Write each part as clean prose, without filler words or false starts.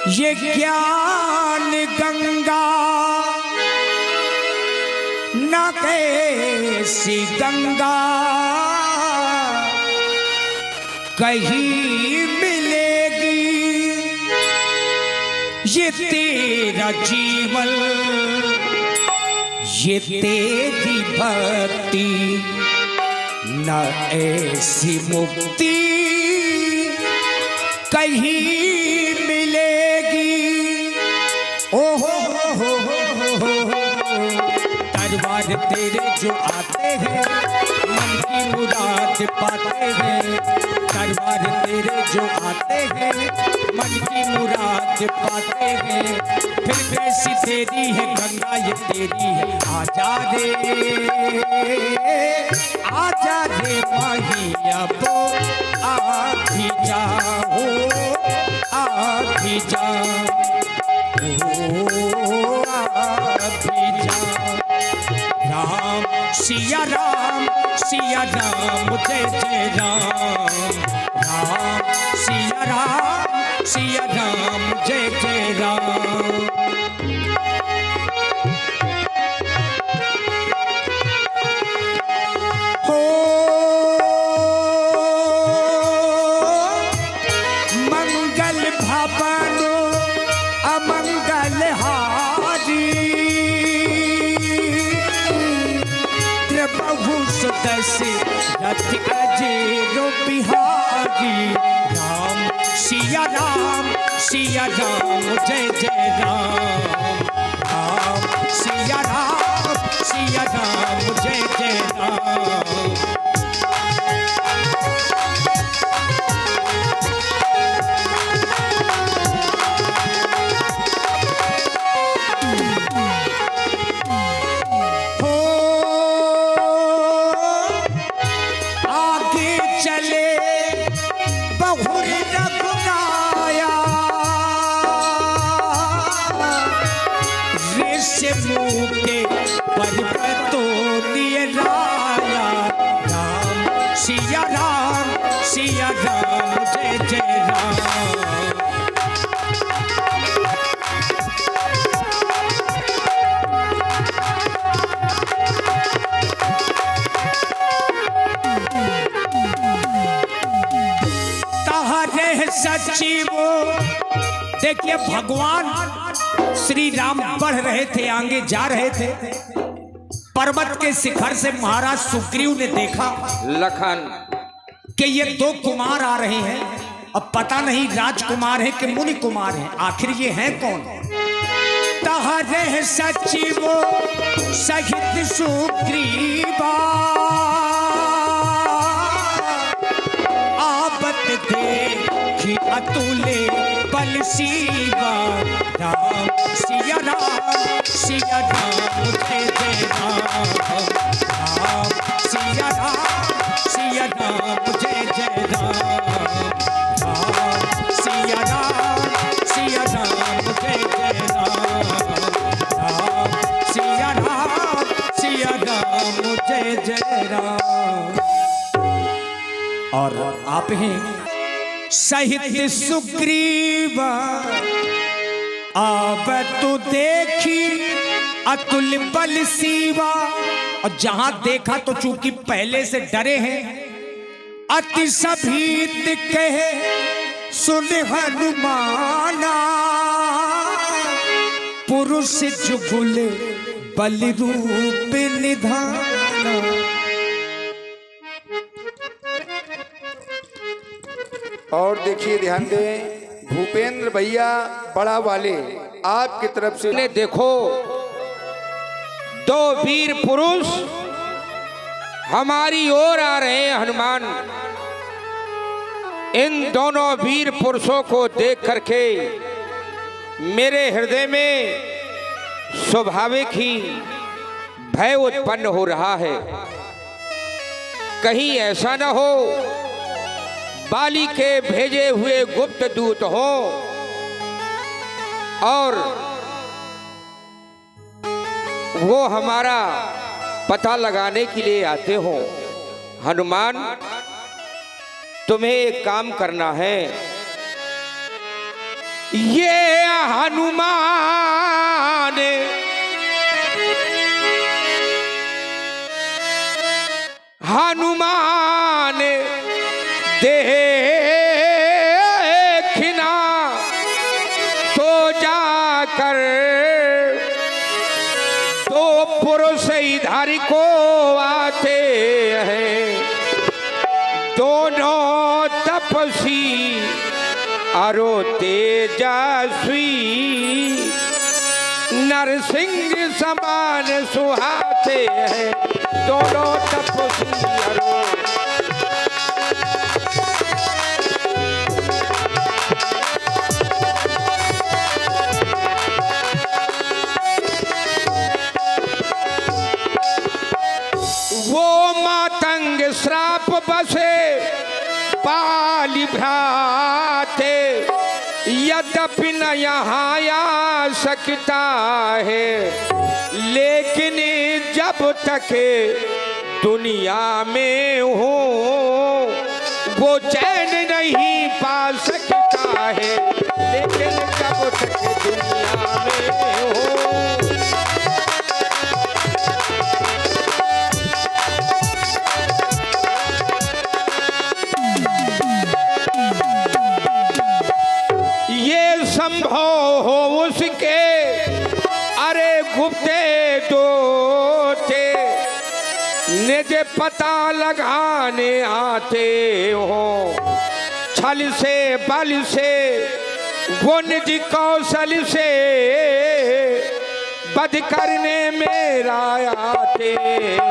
ये ज्ञान गंगा न कैसी गंगा कहीं मिलेगी। ये तेरा जीवन, ये तेरी भक्ति, न ऐसी मुक्ति कहीं मिलेगी। ओ हो दरबार तेरे जो आते हैं मन की मुराद पाते हैं। दरबार तेरे जो आते हैं मन की मुराद पाते हैं। फिर कैसी तेरी है गंगा ये तेरी है। आजा रे माहिया वो आ भी जाओ, आ भी जाओ, आ भी जाओ। राम सिया राम, सिया राम जय जय राम। राम सिया राम, सिया राम जय जय राम। हो मंगल भवनो अमंगल हारी, दशरथ अजेरो बिहारी। राम सिया राम, सिया राम जय जय राम। राम सिया राम, सिया राम जय जय राम। सिया राम, सिया राम जय जय राम। तारे सचिवो देखिए भगवान श्री राम बढ़ रहे थे, आगे जा रहे थे। पर्वत के शिखर से महाराज सुग्रीव ने देखा लखन कि ये दो कुमार आ रहे हैं। अब पता नहीं राजकुमार है कि मुनि कुमार है, आखिर ये हैं कौन। तारे सचिवो सहित सुग्रीवा आपत देखी अतुले बल शिवा। राम सिया राम, सिया राम जय जय राम। राम सिया राम, सिया राम जय जय राम। राम सिया राम, सिया राम जय जय राम। राम सिया राम, सिया राम जय जय राम। और आप हैं सहित सुग्रीवा आवत देखी अतुल बल शिवा। और जहां देखा तो चूंकि पहले से डरे हैं, अति सभीत कहे सुन हनुमाना। पुरुष जुगुल बल रूप निधाना। और देखिए ध्यान दें भूपेंद्र भैया बड़ा वाले आपकी तरफ से ने देखो दो वीर पुरुष हमारी ओर आ रहे हैं हनुमान। इन दोनों वीर पुरुषों को देख करके मेरे हृदय में स्वाभाविक ही भय उत्पन्न हो रहा है। कहीं ऐसा न हो बाली के भेजे हुए गुप्त दूत हो और वो हमारा पता लगाने के लिए आते हो। हनुमान तुम्हें एक काम करना है, ये हनुमान हनुमान देखना तो जाकर तो पुरुष इधर को आते हैं, दोनों तपसी अरो तेजस्वी, नरसिंह समान सुहाते हैं, दोनों तपसी अरो। वो मातंग श्राप बसे पाली भ्राते, यद्यपि न यहाँ आ सकता है, लेकिन जब तक दुनिया में हो वो चैन नहीं पा सकता है, लेकिन जब तक दुनिया में हो। संभव हो उसके अरे गुप्ते दोते, निज पता लगाने आते हो, छल से बल से वो निज कौशल से बध करने मेरा आते हो।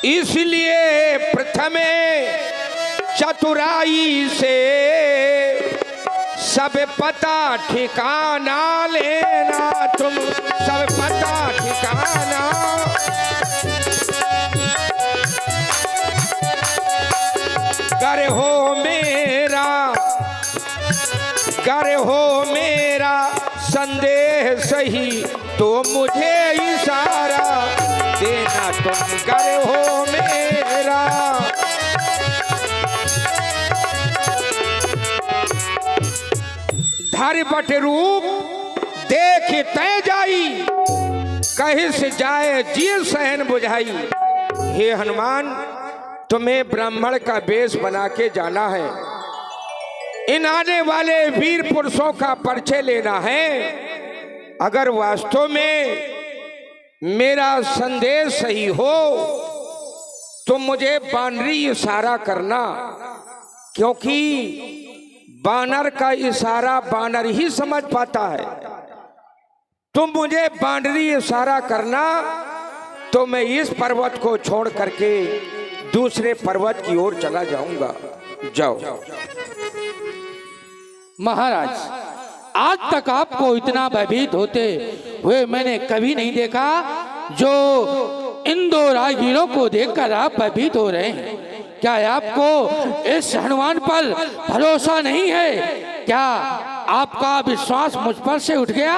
इसलिए प्रथमे चतुराई से सब पता ठिकाना लेना, तुम सब पता ठिकाना। गर हो मेरा संदेह सही, तो मुझे इशारा देना, तुम गर हो मेरा। धर बट रूप देख तय जाई, कहीं से जाए जी सहन बुझाई। हे हनुमान, तुम्हें ब्राह्मण का वेश बना के जाना है, इन आने वाले वीर पुरुषों का परिचय लेना है। अगर वास्तव में मेरा संदेश सही हो तो मुझे बानरी इशारा करना, क्योंकि बानर का इशारा बानर ही समझ पाता है। तुम मुझे बानरी इशारा करना तो मैं इस पर्वत को छोड़ करके दूसरे पर्वत की ओर चला जाऊंगा। जाओ। महाराज, आज तक आपको इतना भयभीत होते हुए मैंने कभी नहीं देखा जो इन दो राहगीरों को देखकर आप भयभीत हो रहे हैं। क्या आपको इस हनुमान पर भरोसा नहीं है? क्या आपका विश्वास मुझ पर से उठ गया?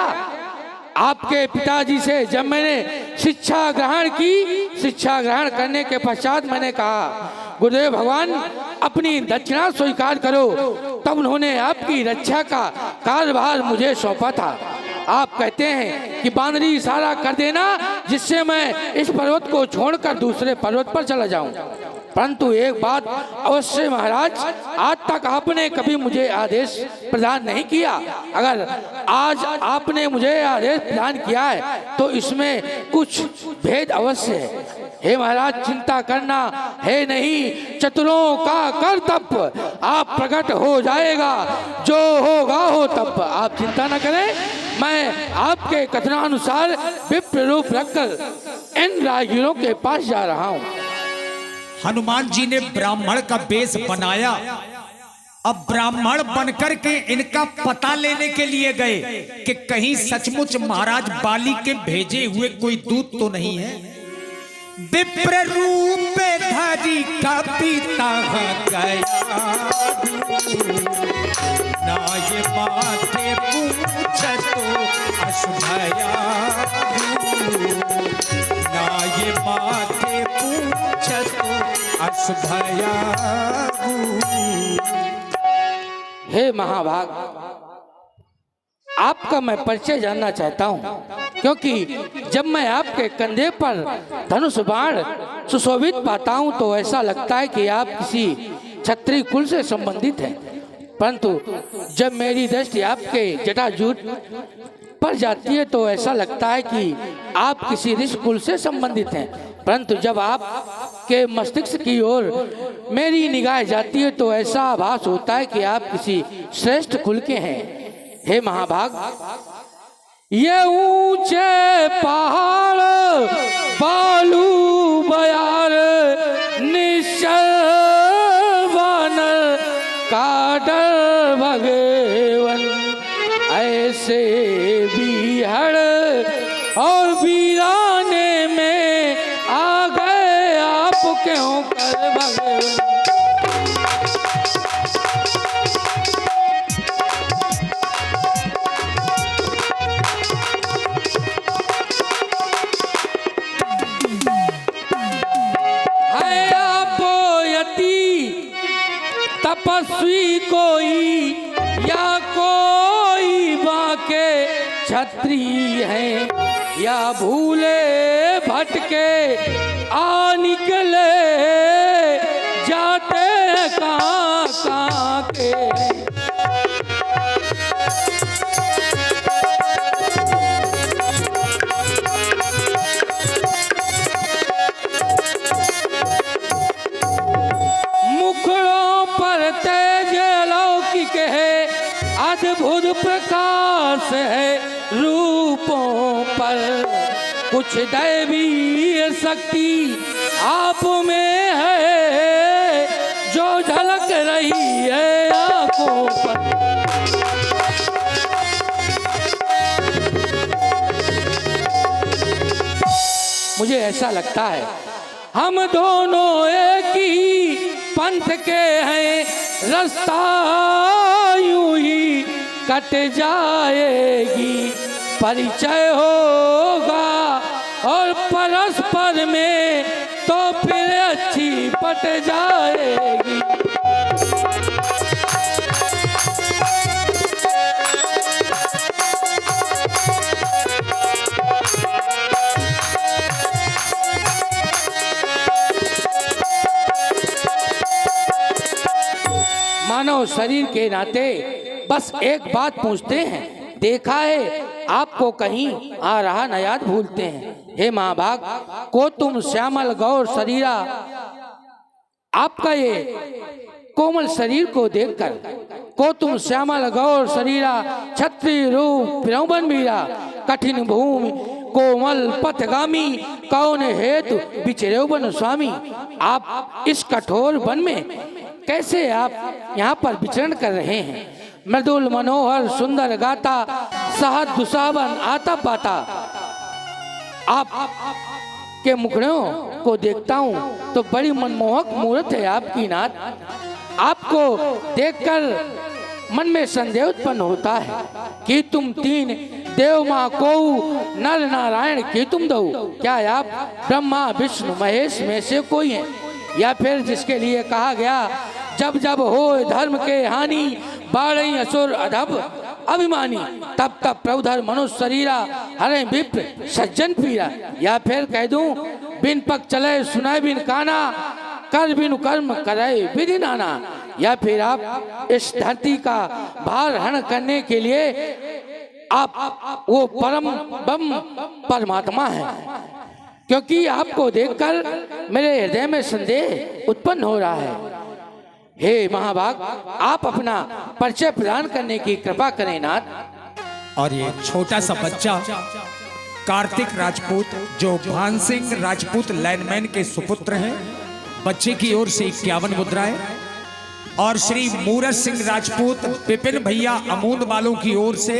आपके पिताजी से जब मैंने शिक्षा ग्रहण की, शिक्षा ग्रहण करने के पश्चात मैंने कहा गुरुदेव भगवान अपनी दक्षिणा स्वीकार करो, तब उन्होंने आपकी रक्षा का कार्यभार मुझे सौंपा था। आप कहते हैं कि बानरी इशारा कर देना जिससे मैं इस पर्वत को छोड़कर दूसरे पर्वत पर चला जाऊं। परंतु एक बात अवश्य महाराज, आज तक आपने कभी मुझे आदेश प्रदान नहीं किया। अगर आज आपने मुझे आदेश प्रदान किया है तो इसमें कुछ भेद अवश्य है। हे महाराज, चिंता करना है नहीं, चतुरों का कर्तव्य आप प्रकट हो जाएगा, जो होगा हो तब। आप चिंता न करें, मैं आपके कथनानुसार विप्र रूप रखकर इन राहगीरों के पास जा रहा हूँ। हनुमान जी ने ब्राह्मण का वेश बनाया। अब ब्राह्मण बनकर के इनका पता लेने के लिए गए कि कहीं सचमुच महाराज बाली के भेजे हुए कोई दूत तो नहीं है। विप्र रूप धारी का पिता गया, ना ये माथे पूछ तो भयागु ना ये माथे पूछत अस भयागु। हे महाभाग, आपका मैं परिचय जानना चाहता हूँ, क्योंकि जब मैं आपके कंधे पर धनुष बाण सुशोभित पाता हूँ तो ऐसा लगता है कि आप किसी क्षत्रिय कुल से संबंधित हैं, परंतु जब मेरी दृष्टि आपके जटाजूट पर जाती है तो ऐसा लगता है कि आप किसी ऋषि कुल से संबंधित हैं, परंतु जब आप के मस्तिष्क की ओर मेरी निगाह जाती है तो ऐसा आभास होता है कि आप किसी श्रेष्ठ कुल के हैं। हे महाभाग, ये ऊंचे पहाड़ बालू बयार निश्चल वानर का डर भगवन, ऐसे बिहड़ और वीराने में आ गए आप क्यों कर भगवन। तपस्वी कोई या कोई बाके क्षत्रिय हैं, या भूले भटके आ निकले जाते कहाँ कहाँ के। अद्भुत प्रकाश है रूपों पर, कुछ दैवी शक्ति आप में है जो झलक रही है आंखों पर। मुझे ऐसा लगता है हम दोनों एक ही पंथ के हैं, रास्ता यूं ही कट जाएगी, परिचय होगा और परस्पर में तो फिर अच्छी पट जाएगी। मानव शरीर के नाते बस एक बात पूछते हैं, देखा है आपको कहीं आ रहा न याद भूलते हैं। हे महाभाग, को तुम श्यामल गौर शरीरा, आपका ये कोमल शरीर को देखकर, को तुम श्यामल गौर शरीरा क्षत्रिय रूप फिरौबन मीरा, कठिन भूमि कोमल पथगामी, कौन हेतु बिचरेबन स्वामी। आप इस कठोर वन में कैसे आप यहाँ पर विचरण कर रहे हैं? मृदुल मनोहर सुंदर गाता, सहज दुसावन आता पाता, आप के मुखड़ों को देखता हूँ तो बड़ी मनमोहक मूर्त है आपकी नाथ। आपको देखकर मन में संदेह उत्पन्न होता है कि तुम तीन देव माँ को नर नारायण की तुम दो, क्या आप ब्रह्मा विष्णु महेश में से कोई हैं, या फिर जिसके लिए कहा गया जब जब हो धर्म के हानि बाढ़ई असुर अधब अभिमानी, तब तब प्रभुधर मनुष्य शरीरा हरे विप्र सज्जन पीरा। या फिर कह दूं बिन पक चले सुनाए बिन काना, कर बिन कर्म करे विधि नाना। या फिर आप इस धरती का भार हरण करने के लिए आप वो परम ब्रह्म परमात्मा है, क्योंकि आपको देखकर मेरे हृदय में संदेह उत्पन्न हो रहा है। हे महाभाग, आप अपना परिचय प्रदान करने की कृपा करें नाथ। और ये छोटा सा बच्चा कार्तिक राजपूत, जो भान सिंह राजपूत लाइनमैन के सुपुत्र हैं, बच्चे की ओर से 51 मुद्राएं, और श्री मूरत सिंह राजपूत विपिन भैया अमूद वालों की ओर से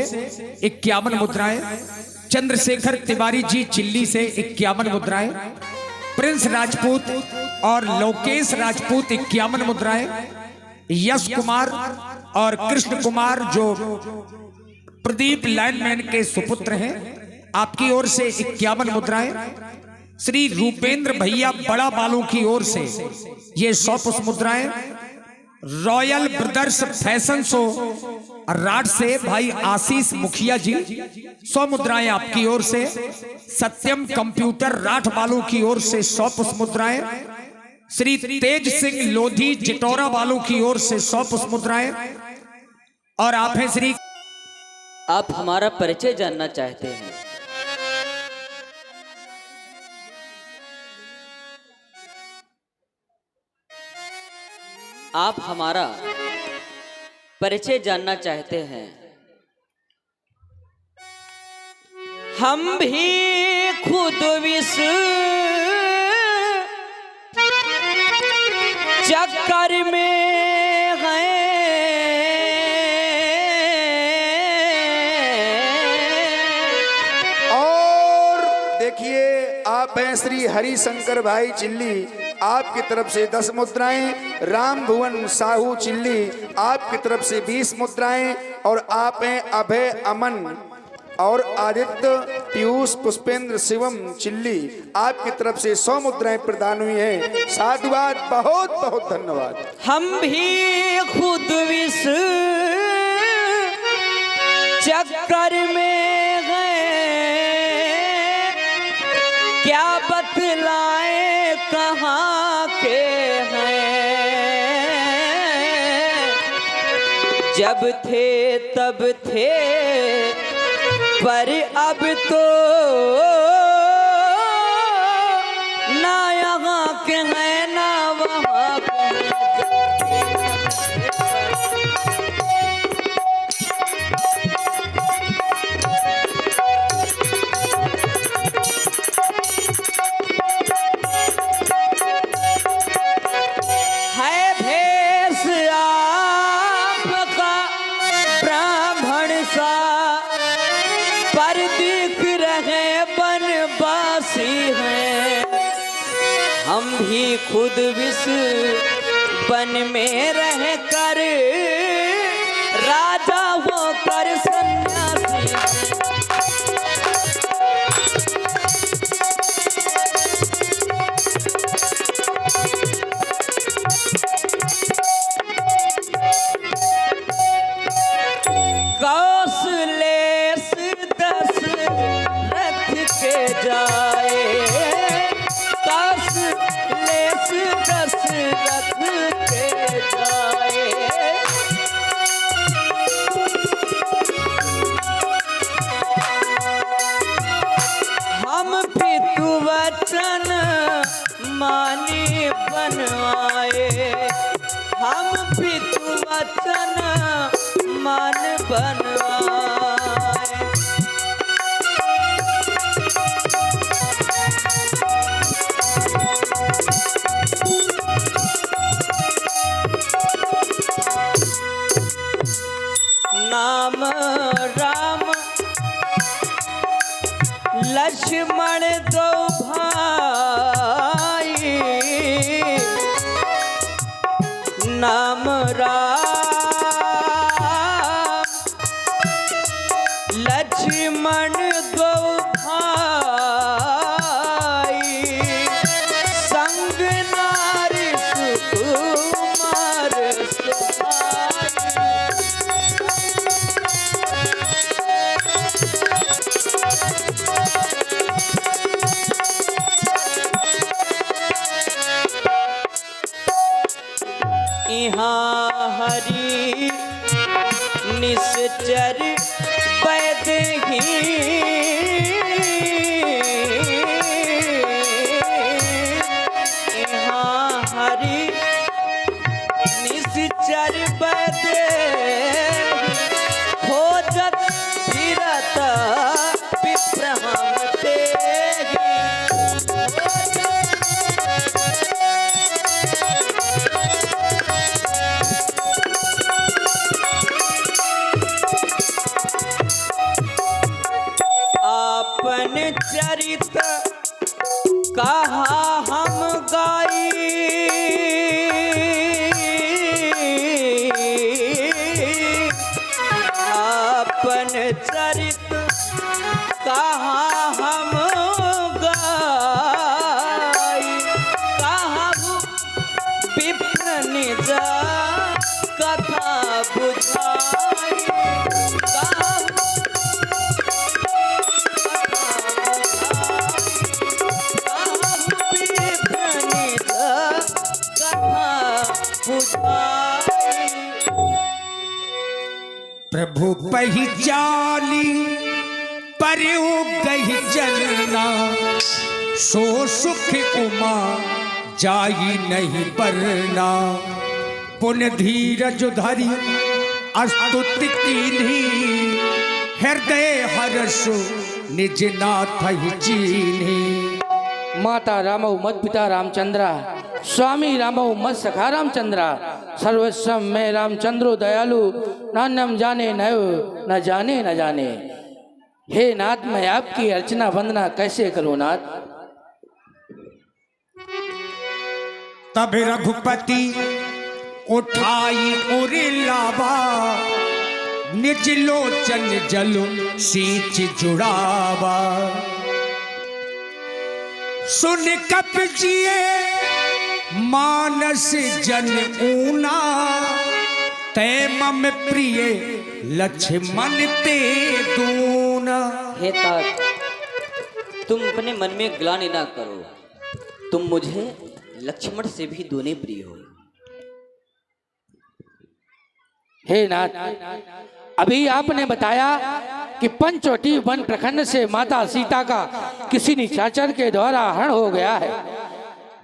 51 मुद्राएं, चंद्रशेखर तिवारी जी चिल्ली से 51 मुद्राएं, प्रिंस राजपूत और लोकेश राजपूत 51 मुद्राएं, यश कुमार और कृष्ण कुमार जो प्रदीप लाइनमैन के सुपुत्र हैं। आपकी ओर से 51 मुद्राएं। श्री रूपेंद्र भैया बड़ा बालों की ओर से ये 100 पुष्प मुद्राएं। Royal brothers fashion show rot से भाई आशीष मुखिया जी 100 मुद्राएं आपकी ओर से। सत्यम कंप्यूटर राठ बालों की ओर से 100 पुष्प मुद्राएं। श्री तेज सिंह लोधी जिटौरा बालों की ओर से 100 पुष्प मुद्राएं। और आप हैं श्री, आप हमारा परिचय जानना चाहते हैं। आप हमारा परिचय जानना चाहते हैं। हम भी खुद विष चक्कर में हैं। और देखिए, आप हैं श्री हरिशंकर भाई चिल्ली, आपकी तरफ से 10 मुद्राएं। राम भुवन साहू चिल्ली, आपकी तरफ से 20 मुद्राएं। और आप हैं अभय अमन और आदित्य पीयूष पुष्पेंद्र शिवम चिल्ली, आपकी तरफ से 100 मुद्राएं प्रदान हुई हैं। साधुवाद, बहुत बहुत धन्यवाद। हम भी खुद विष चक्कर में गए, क्या बतलाए कहाँ के हैं। जब थे तब थे, पर अब तो ना यहाँ के हैं ना वहाँ के है। भेष आपका ब्राह्मण सा, पर दिख रहे बनवासी हैं। हम भी खुद विष वन में रह कर राजा होकर सन्यासी हैं। कौशलेश दशरथ के जाए, कौशलेश दशरथ के जाए। हम पितु वचन मानी बनवाए, हम पितु वचन मान बनवाए। नाम राम लक्ष्मण दो भाई, नाम राम लक्ष्मण दो भाई, संग नारी सुकुमार सुभाई। कहाँ हम गाई, कहाँ विप्र निज कथा बुझाई, कहाँ प्रभु पहिचाली पर गही जनना, सो सुख उमा जाई नहीं बरना। पुन धीरज धरी स्तुति कीन्ही, हृदय हर्ष निज नाथ ही चीन्ही। माता रामौ मत पिता रामचंद्रा, स्वामी रामौ मत सखा रामचंद्रा, सर्वस्वम में रामचंद्रो दयालु, नान्यम जाने नयो न जाने न जाने। हे नाथ, मैं आपकी अर्चना वंदना कैसे करूं नाथ। तब रघुपति उठाई उरी लावा, निज लोचन जलु सींच जुड़ावा। सुन कप जिए मानस जन ऊना, तै मम प्रिय लक्ष्मण ते दूना। हे तात, तुम अपने मन में ग्लानि ना करो, तुम मुझे लक्ष्मण से भी दूने प्रिय हो। हे नाथ, अभी आपने बताया कि पंचवटी वन प्रखंड से माता सीता का किसी निशाचर के द्वारा हरण हो गया है।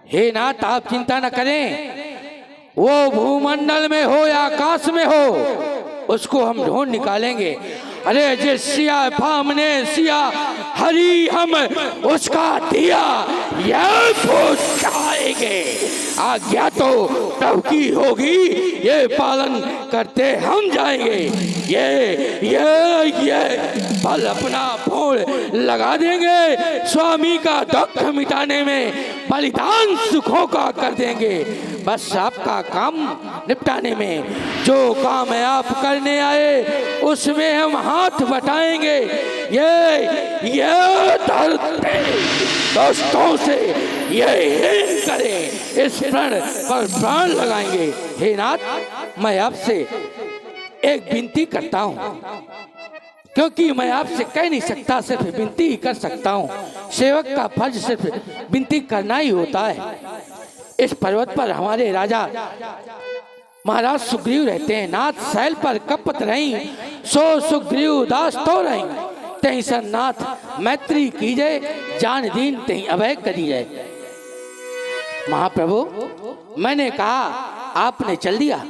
हे नाथ, आप चिंता न करें, वो भूमंडल में हो या आकाश में हो, उसको हम ढूंढ निकालेंगे। अरे जे सिया फामने सिया हरी हम उसका दिया, ये पहुंचाएंगे। आज्ञा तो प्रभु की होगी, ये पालन करते हम जाएंगे। ये बल अपना फोड़ लगा देंगे, स्वामी का दुख मिटाने में बलिदान सुखों का कर देंगे। बस आपका काम निपटाने में, जो काम आप करने आए उसमें हम हाथ बटाएंगे। ये धरती दोस्तों से ये करें, इस प्रण पर प्राण लगाएंगे। हे नाथ, मैं आपसे एक विनती करता हूँ, क्योंकि मैं आपसे कह नहीं सकता, सिर्फ विनती ही कर सकता हूँ। सेवक का फर्ज सिर्फ विनती करना ही होता है। इस पर्वत पर हमारे राजा महाराज सुग्रीव रहते हैं। नाथ शैल पर कपत नहीं, सो सुग्रीव दास तो रही। तही सर नाथ मैत्री कीजिए, जान दीन तही अभय करी जाए। महाप्रभु, मैंने कहा आपने चल दिया,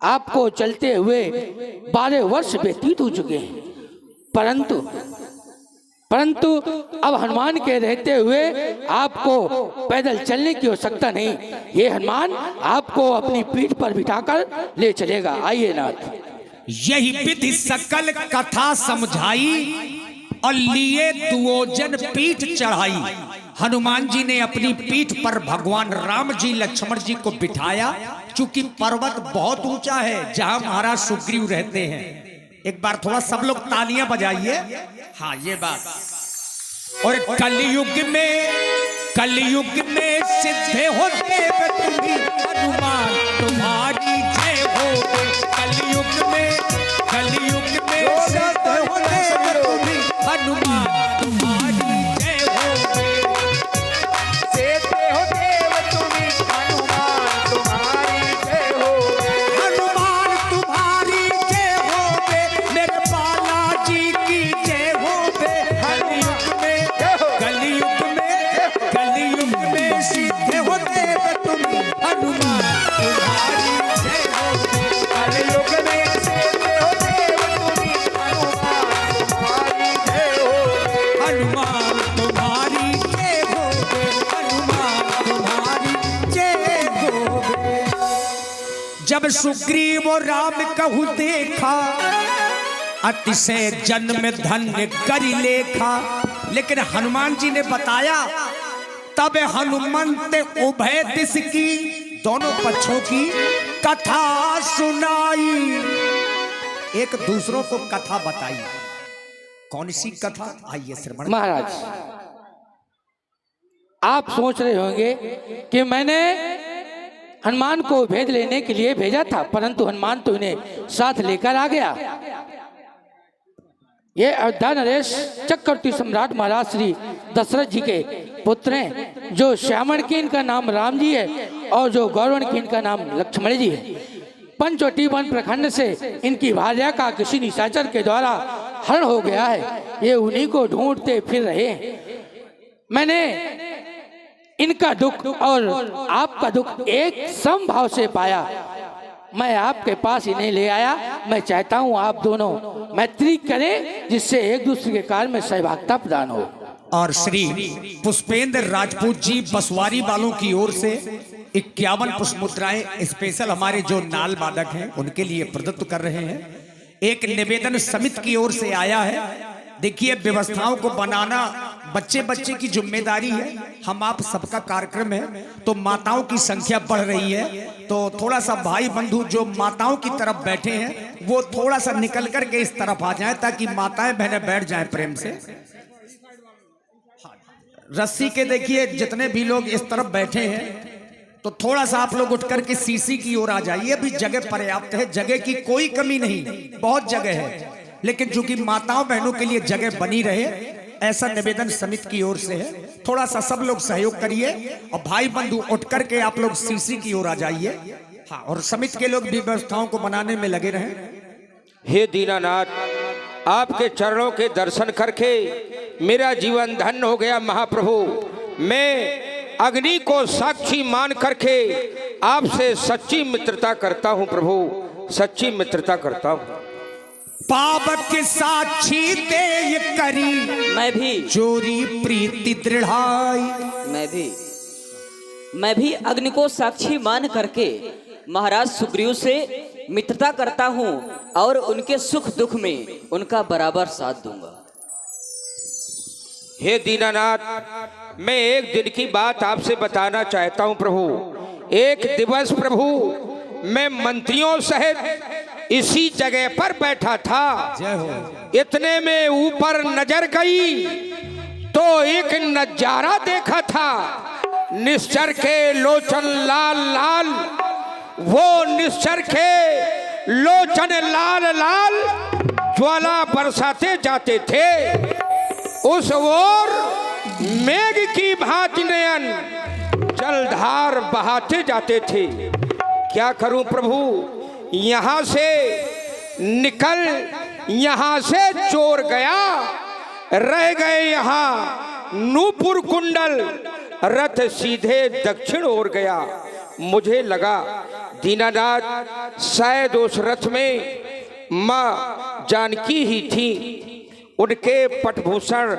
आपको चलते हुए 12 वर्ष व्यतीत हो चुके हैं, परंतु अब हनुमान के रहते हुए आपको पैदल चलने की आवश्यकता नहीं। ये हनुमान आपको अपनी पीठ पर बिठाकर ले चलेगा। आइए नाथ। यही विधि सकल कथा समझाई, और लिए दुओजन पीठ चढ़ाई। हनुमान जी ने अपनी पीठ पर भगवान राम जी लक्ष्मण जी को बिठाया, चूंकि पर्वत बहुत ऊंचा है जहां महाराज सुग्रीव रहते हैं। एक बार थोड़ा सब लोग तालियां बजाइए। हाँ, ये बात। और कलयुग में सिद्धे हो देव तुम्ही, हनुमान तुम्हारी जय हो। कलयुग में सिद्धे हो देव तुम्ही, हनुमान तुम्हारी जय हो। सिद्धे हो देव तुम्ही, हनुमान तुम्हारी जय हो। हनुमान तुम्हारी जय हो बे, मेरे बालाजी की जय हो बे। कलयुग में सिद्धे हो देव तुम्ही, हनुमान तुम्हारी जय हो बे। कलयुग में सिद्धे हो देव तुम्ही, हनुमान तुम्हारी जय हो। हनुमान तुम्हारी जय हो बे, हनुमान तुम्हारी जय हो बे। जब सुग्रीव और राम कहु देखा, अतिशय जन्म धन्य करि लेखा। लेकिन हनुमान जी ने बताया, तब हनुमंत उभय दिश की, दोनों पक्षों की कथा सुनाई। एक दूसरों को कथा बताई। कौन सी कथा, आइए श्रवण। महाराज, आप सोच रहे होंगे कि मैंने हनुमान को भेद लेने के लिए भेजा था, परंतु हनुमान तो इन्हें साथ लेकर आ गया। ये अयोध्या नरेश चक्रवर्ती सम्राट महाराज श्री दशरथ जी के पुत्र हैं, जो श्यामण की इनका नाम राम जी है और जो गौरवण की इनका नाम लक्ष्मण जी है। पंचवटी वन प्रखंड से इनकी भार्या का किसी निशाचर के द्वारा हरण हो गया है। ये उन्हीं को ढूंढते फिर रहे हैं। मैंने इनका दुख और आपका दुख एक समभाव से पाया। मैं आपके पास इन्हें ले आया। मैं चाहता हूं आप दोनों मैत्री करें, जिससे एक दूसरे के कार्य में सहभागिता प्रदान हो। और श्री पुष्पेंद्र राजपूत जी बसवारी वालों की ओर से 51 पुष्प मुद्राएं स्पेशल हमारे जो नाल वादक हैं उनके लिए प्रदत्त कर रहे हैं। एक निवेदन समिति की ओर से आया है। देखिए, व्यवस्थाओं को बनाना बच्चे बच्चे की जिम्मेदारी है, हम आप सबका कार्यक्रम है। तो माताओं की संख्या बढ़ रही है, तो थोड़ा सा भाई बंधु जो माताओं की तरफ बैठे हैं वो थोड़ा सा निकल करके इस तरफ आ जाएं, ताकि माताएं बहनें बैठ जाएं प्रेम से। रस्सी के देखिए जितने भी लोग इस तरफ बैठे हैं, तो थोड़ा सा आप लोग उठ करके सीसी की ओर आ जाइए। अभी जगह पर्याप्त है, जगह की कोई कमी नहीं, बहुत जगह है, लेकिन चूंकि माताओं बहनों के लिए जगह बनी रहे, ऐसा निवेदन समिति की ओर से है। थोड़ा सा सब लोग सहयोग करिए और भाई बंधु उठ करके आप लोग सीसी की ओर आ जाइए। हाँ, और समिति के लोग भी व्यवस्थाओं को बनाने में लगे रहें। हे दीनानाथ, आपके चरणों के दर्शन करके मेरा जीवन धन्य हो गया महाप्रभु। मैं अग्नि को साक्षी मान करके आपसे सच्ची मित्रता करता हूँ प्रभु, सच्ची मित्रता करता हूँ। पावक साक्षी ते करी मैं भी चोरी प्रीति दृढ़ाई। मैं भी अग्नि को साक्षी मान करके महाराज सुग्रीव से मित्रता करता हूँ और उनके सुख दुख में उनका बराबर साथ दूंगा। हे दीनानाथ, मैं एक दिन की बात आपसे बताना चाहता हूँ प्रभु। एक दिवस प्रभु मैं मंत्रियों सहित इसी जगह पर बैठा था। इतने में ऊपर नजर गई तो एक नजारा देखा था। निश्चर के लोचन लाल लाल, वो निश्चर के लोचन लाल लाल ज्वाला बरसाते जाते थे। उस ओर मेघ की भांति नयन जलधार बहाते जाते थे। क्या करूं प्रभु, यहाँ से निकल यहाँ से चोर गया, रह गए यहाँ नूपुर कुंडल, रथ सीधे दक्षिण ओर गया। मुझे लगा दीनानाथ शायद उस रथ में माँ जानकी ही थी। उनके पटभूषण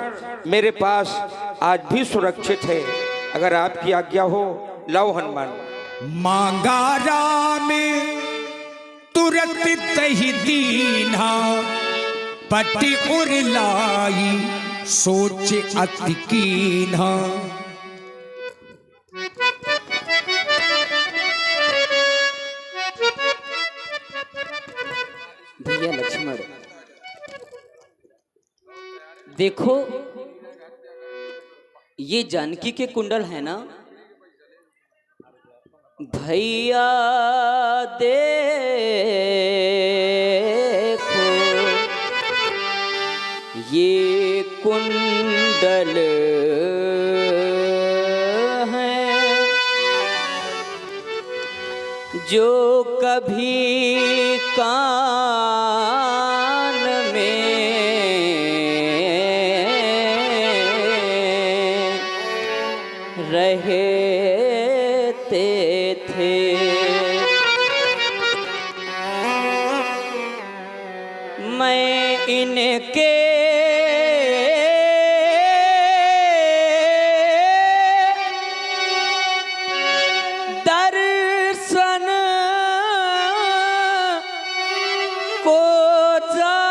मेरे पास आज भी सुरक्षित है। अगर आपकी आज्ञा हो, लव हनुमान। मांगा राम तुरंत तही दीना, पट्टी उरलाई सोच अति कीन्हा। भैया लक्ष्मण, देखो ये जानकी के कुंडल है ना भैया, देखो ये कुंडल है जो कभी कान में रहते थे। मैं इनके दर्शन को जाता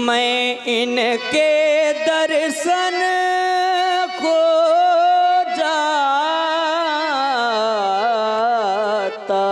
मैं इनके दर्शन को जाता